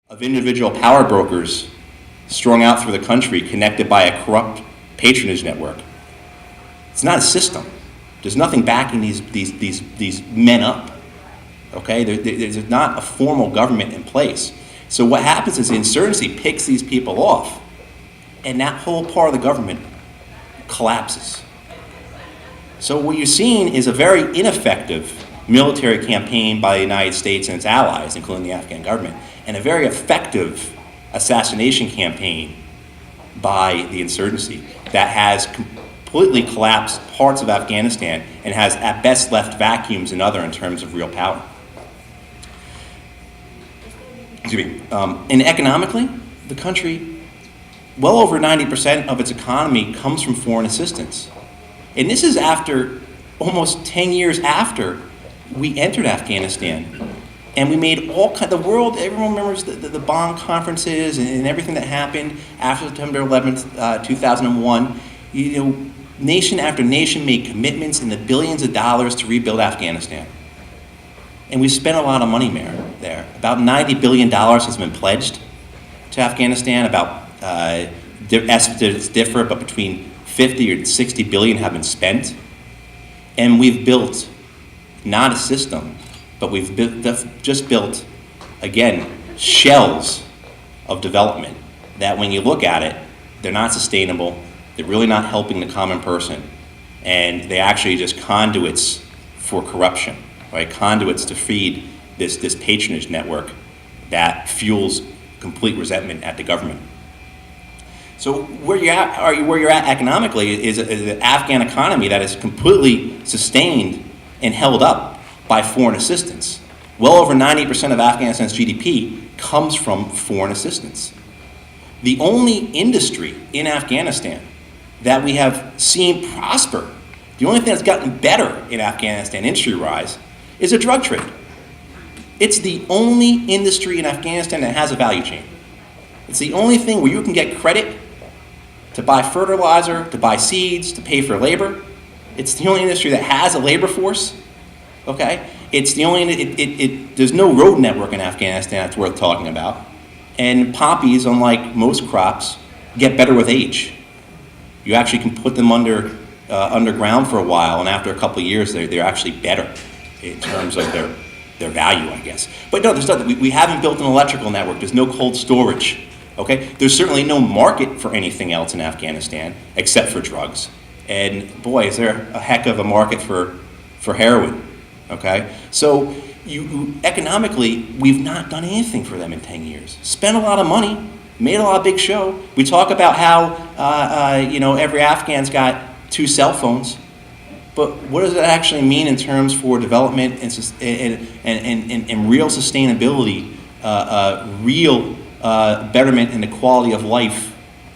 of individual power brokers strung out through the country connected by a corrupt patronage network. It's not a system. There's nothing backing these men up, okay? There's not a formal government in place. So what happens is the insurgency picks these people off, and that whole part of the government collapses. So what you're seeing is a very ineffective military campaign by the United States and its allies, including the Afghan government, and a very effective assassination campaign by the insurgency that has completely collapsed parts of Afghanistan and has at best left vacuums in terms of real power. Excuse me. And economically, the country, well over 90% of its economy comes from foreign assistance. And this is after almost 10 years after we entered Afghanistan. And we made all kind. The world, everyone remembers the Bonn conferences and everything that happened after September 11th, 2001. Nation after nation made commitments in the billions of dollars to rebuild Afghanistan. And we spent a lot of money there. About $90 billion has been pledged to Afghanistan. Estimates differ, but between 50 or 60 billion have been spent. And we've built not a system, but we've just built, again, shells of development that when you look at it, they're not sustainable, they're really not helping the common person, and they actually just conduits for corruption, right? Conduits to feed this patronage network that fuels complete resentment at the government. So where you're at economically is an Afghan economy that is completely sustained and held up by foreign assistance. Well over 90% of Afghanistan's GDP comes from foreign assistance. The only industry in Afghanistan that we have seen prosper, the only thing that's gotten better in Afghanistan industry-wise, is a drug trade. It's the only industry in Afghanistan that has a value chain. It's the only thing where you can get credit to buy fertilizer, to buy seeds, to pay for labor. It's the only industry that has a labor force. Okay, it's the only. There's no road network in Afghanistan that's worth talking about, and poppies, unlike most crops, get better with age. You actually can put them underground for a while, and after a couple of years, they're actually better in terms of their value, I guess. But no, there's nothing. We haven't built an electrical network. There's no cold storage. Okay, there's certainly no market for anything else in Afghanistan except for drugs. And boy, is there a heck of a market for heroin. Okay, so economically, we've not done anything for them in 10 years. Spent a lot of money, made a lot of big show. We talk about how every Afghan's got 2 cell phones, but what does that actually mean in terms for development and real sustainability, real betterment in the quality of life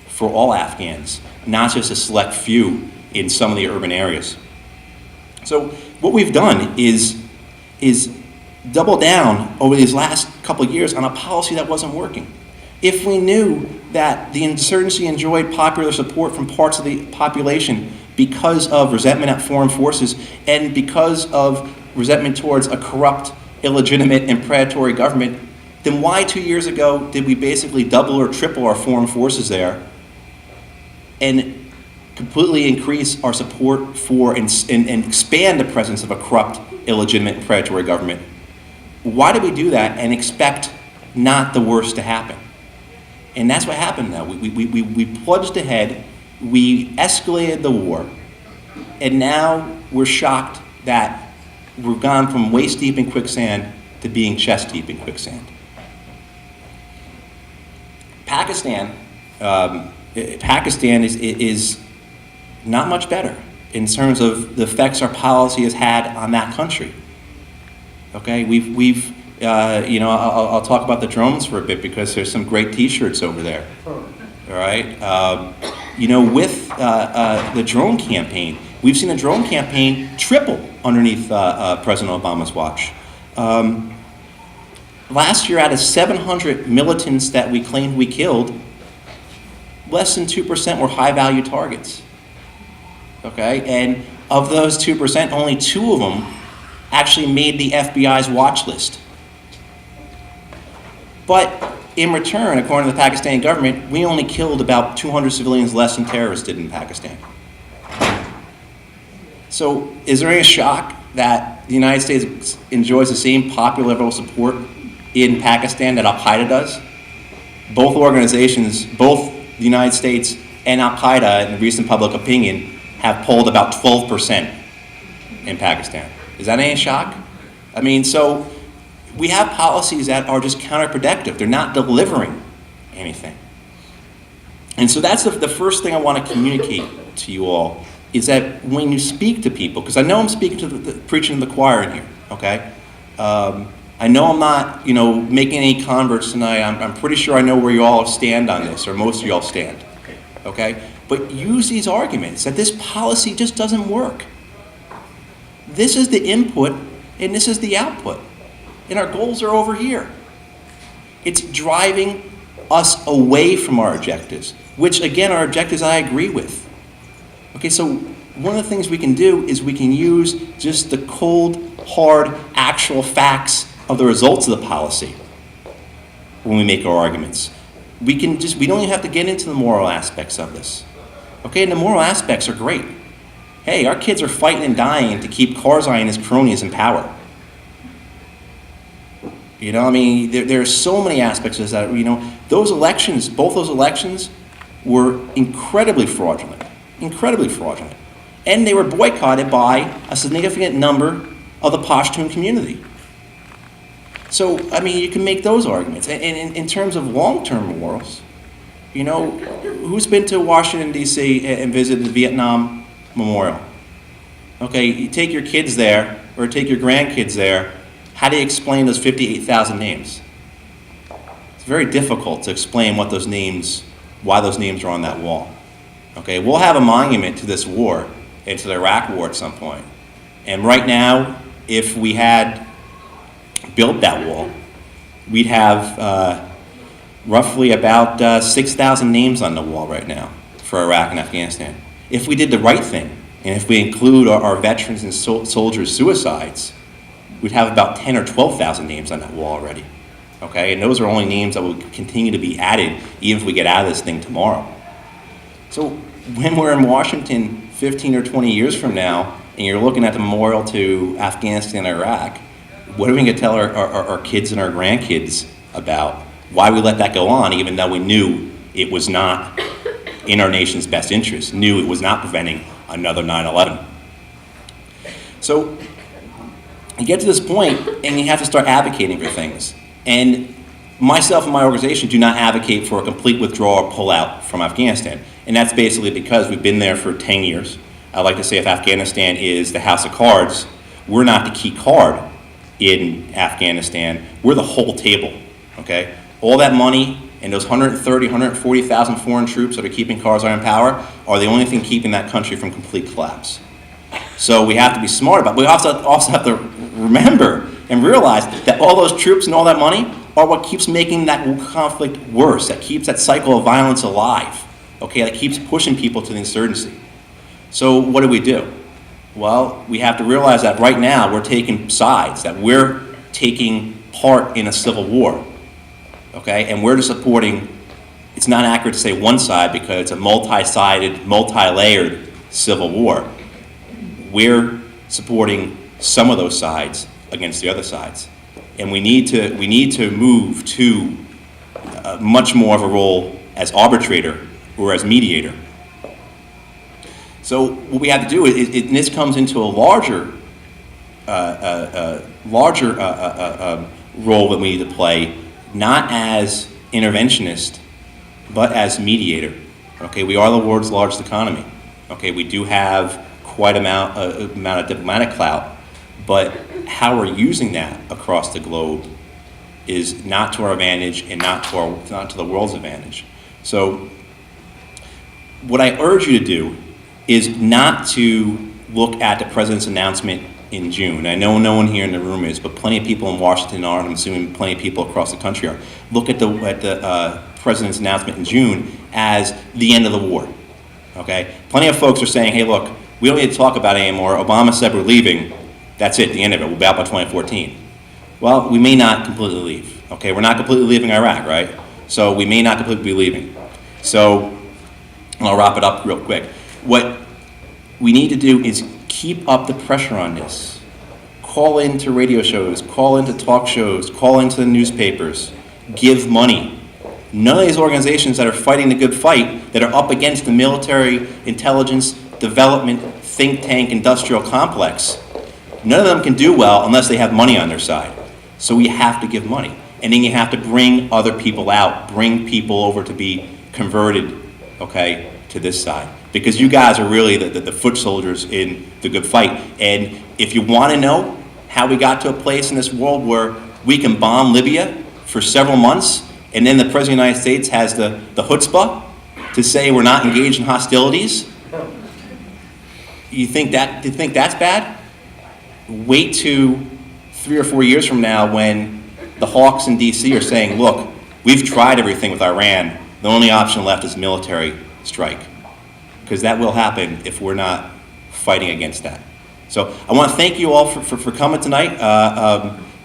for all Afghans, not just a select few in some of the urban areas. So what we've done is double down over these last couple of years on a policy that wasn't working. If we knew that the insurgency enjoyed popular support from parts of the population because of resentment at foreign forces and because of resentment towards a corrupt, illegitimate, and predatory government, then why 2 years ago did we basically double or triple our foreign forces there and completely increase our support for and expand the presence of a corrupt, illegitimate, and predatory government? Why did we do that and expect not the worst to happen? And that's what happened now. We plunged ahead, we escalated the war, and now we're shocked that we've gone from waist deep in quicksand to being chest deep in quicksand. Pakistan is not much better in terms of the effects our policy has had on that country. Okay, I'll talk about the drones for a bit because there's some great T-shirts over there. All right, with the drone campaign, we've seen the drone campaign triple underneath President Obama's watch. Last year, out of 700 militants that we claimed we killed, less than 2% were high-value targets. Okay, and of those 2%, only 2 of them actually made the FBI's watch list. But in return, according to the Pakistani government, we only killed about 200 civilians less than terrorists did in Pakistan. So is there any shock that the United States enjoys the same popular level of support in Pakistan that Al-Qaeda does? Both organizations, both the United States and Al-Qaeda, in recent public opinion, have polled about 12% in Pakistan. Is that any shock? I mean, so we have policies that are just counterproductive. They're not delivering anything. And so that's the first thing I want to communicate to you all, is that when you speak to people, because I know I'm speaking to the preaching to the choir in here, okay? I know I'm not, making any converts tonight. I'm pretty sure I know where you all stand on this, or most of you all stand, okay? But use these arguments that this policy just doesn't work. This is the input, and this is the output. And our goals are over here. It's driving us away from our objectives, which, again, are objectives I agree with. Okay, so one of the things we can do is we can use just the cold, hard, actual facts of the results of the policy when we make our arguments. We don't even have to get into the moral aspects of this. Okay, and the moral aspects are great. Hey, our kids are fighting and dying to keep Karzai and his cronies in power. There are so many aspects of this that, those elections, both those elections were incredibly fraudulent. And they were boycotted by a significant number of the Pashtun community. So, you can make those arguments. And in terms of long-term morals, who's been to Washington, D.C. and visited the Vietnam Memorial? Okay, you take your kids there, or take your grandkids there, how do you explain those 58,000 names? It's very difficult to explain why those names are on that wall. Okay, we'll have a monument to this war and to the Iraq War at some point. And right now, if we had built that wall, we'd have roughly about 6,000 names on the wall right now for Iraq and Afghanistan. If we did the right thing, and if we include our veterans and soldiers' suicides, we'd have about 10 or 12,000 names on that wall already. Okay, and those are only names that will continue to be added even if we get out of this thing tomorrow. So when we're in Washington 15 or 20 years from now, and you're looking at the memorial to Afghanistan and Iraq, what are we going to tell our kids and our grandkids about why we let that go on, even though we knew it was not in our nation's best interest, knew it was not preventing another 9/11? So you get to this point, and you have to start advocating for things. And myself and my organization do not advocate for a complete withdrawal or pullout from Afghanistan. And that's basically because we've been there for 10 years. I like to say if Afghanistan is the house of cards, we're not the key card in Afghanistan. We're the whole table, okay? All that money and those 130, 140,000 foreign troops that are keeping Karzai in power are the only thing keeping that country from complete collapse. So we have to be smart about it. We also have to remember and realize that all those troops and all that money are what keeps making that conflict worse, that keeps that cycle of violence alive, okay, that keeps pushing people to the insurgency. So what do? Well, we have to realize that right now we're taking sides, that we're taking part in a civil war, okay, and we're just supporting, it's not accurate to say one side because it's a multi-sided, multi-layered civil war. We're supporting some of those sides against the other sides. And we need to move to much more of a role as arbitrator or as mediator. So what we have to do is and this comes into a larger role that we need to play, not as interventionist, but as mediator. Okay, we are the world's largest economy. Okay, we do have quite amount of diplomatic clout, but how we're using that across the globe is not to our advantage and not to the world's advantage. So what I urge you to do is not to look at the president's announcement in June. I know no one here in the room is, but plenty of people in Washington are, and I'm assuming plenty of people across the country are. Look at the president's announcement in June as the end of the war. Okay? Plenty of folks are saying, hey, look, we don't need to talk about it anymore. Obama said we're leaving. That's it, the end of it. We'll be out by 2014. Well, we may not completely leave, okay? We're not completely leaving Iraq, right? So we may not completely be leaving. So I'll wrap it up real quick. What we need to do is keep up the pressure on this. Call into radio shows, call into talk shows, call into the newspapers, give money. None of these organizations that are fighting the good fight, that are up against the military intelligence development think tank industrial complex, none of them can do well unless they have money on their side. So we have to give money. And then you have to bring other people out, bring people over to be converted, okay, to this side. Because you guys are really the foot soldiers in the good fight. And if you want to know how we got to a place in this world where we can bomb Libya for several months, and then the President of the United States has the chutzpah to say we're not engaged in hostilities, you think that's bad? Wait to 3 or 4 years from now when the hawks in DC are saying, look, we've tried everything with Iran. The only option left is military strike. Because that will happen if we're not fighting against that. So I want to thank you all for coming tonight.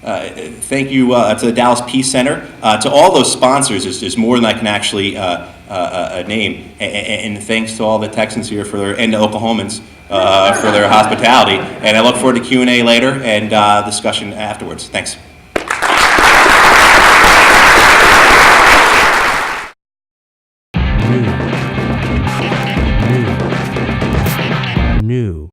Thank you to the Dallas Peace Center. To all those sponsors, there's more than I can actually name. And thanks to all the Texans here and the Oklahomans for their hospitality. And I look forward to Q&A later and discussion afterwards. Thanks. New.